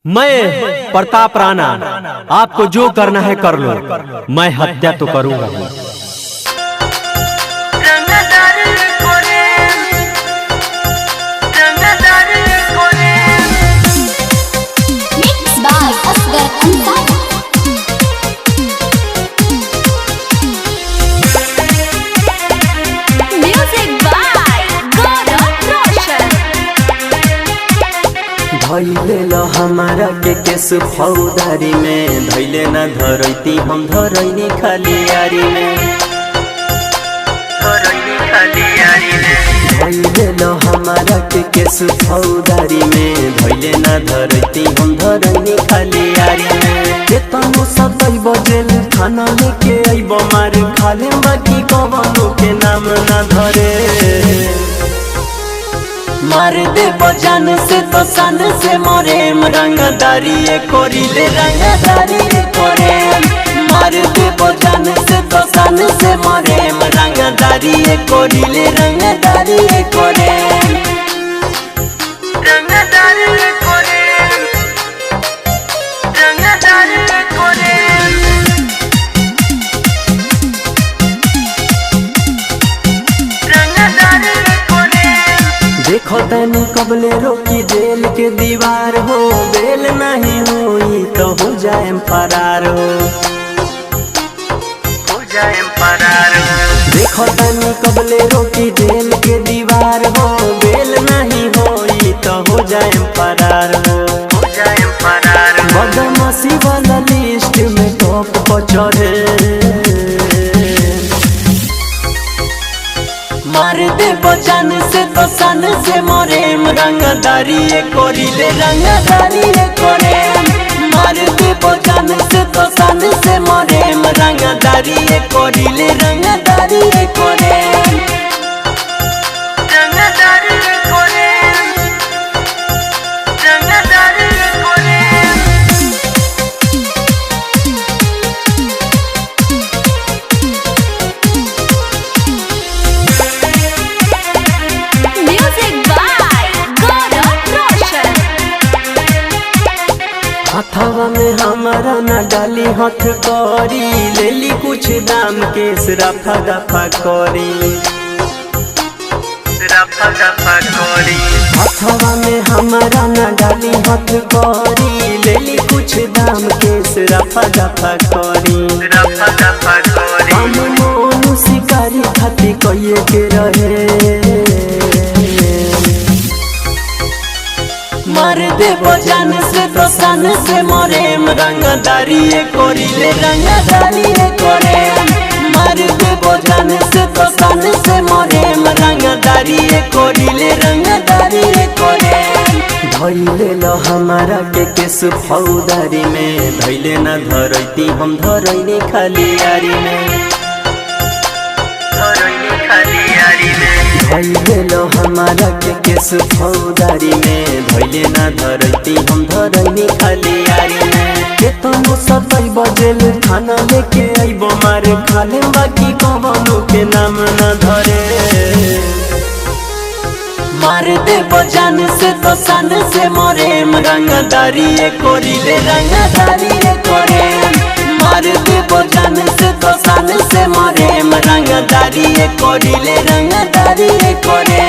मैं प्रताप राणा, आपको जो करना है कर लो, मैं हत्या तो करूंगा। धैले ल हमारा के केस फौदारी में, धैले न धरैती हम धरैनी खाली यारी में। धैले ल हमारा के केस फौदारी में, धैले न धरैती हम धरैनी खाली यारी में। केतनो सतै बजेल खाना लेके आइब मार खाले, बाकी कवनो के नाम न धरे। मार दे बजान से तो सन से मोरे, रंगदारी कोरिले रंगदारी कोरे। मार दे बजान से तो सन से मोरे, रंगदारी कोरिले रंगदारी कोरे। रंगदारी कोरे, रंगदारी कोरे। देखो तनी कबले रोकी जेल के दीवार हो, बेल नहीं हुई तो हो जाए फरार हो, हो जाए फरार हो। देखो तनी कबले रोकी जेल के दीवार हो, बेल नहीं हुई तो हो जाए फरार हो, हो जाए फरार हो। बदमाशी वाला लिस्ट में टॉप पर चढ़े। मार दे बजान से तो सन से मोरे, रंगदारी कोरिले रंगदारी कोरे। मार दे बजान से तो सन से मोरे, रंगदारी कोरिले रंगदारी कोरे। रंगदारी कोरे, रंगदारी कोरे। हथवा में हमारा न डाली हथ करी, लेली कुछ दाम के रफा दफा करी, रफा दफा करी। हथवा में हमारा न डाली हथ करी, लेली कुछ दाम के रफा दफा करी, रफा दफा करी। हम मोनू शिकारी खाती कहिए के रहे। मार दे बजान से तो सन से मोरे, रंगदारी कोरिले रंगदारी कोरे। मार दे बजान से तो सन से मोरे, रंगदारी कोरिले रंगदारी कोरे। धैले ल हमारा के केस फौदारी में, धैले न धरैती हम धरैनी खाली यारी में, धरैनी खाली यारी में। धैले ल हमारा के केस फौदारी में, धैले न धरैती हम धरैनी खाली यारी में। केतनो सतै बजेल खाना लेके आइब मार खाले, बाकी कवनो के नाम न धरे। मार दे बजान से तो सन से मोरे, रंगदारी कोरिले रंगदारी कोरे। मार दे बजान से तो सन से मोरे, रंगदारी कोरिले रंगदारी कोरे।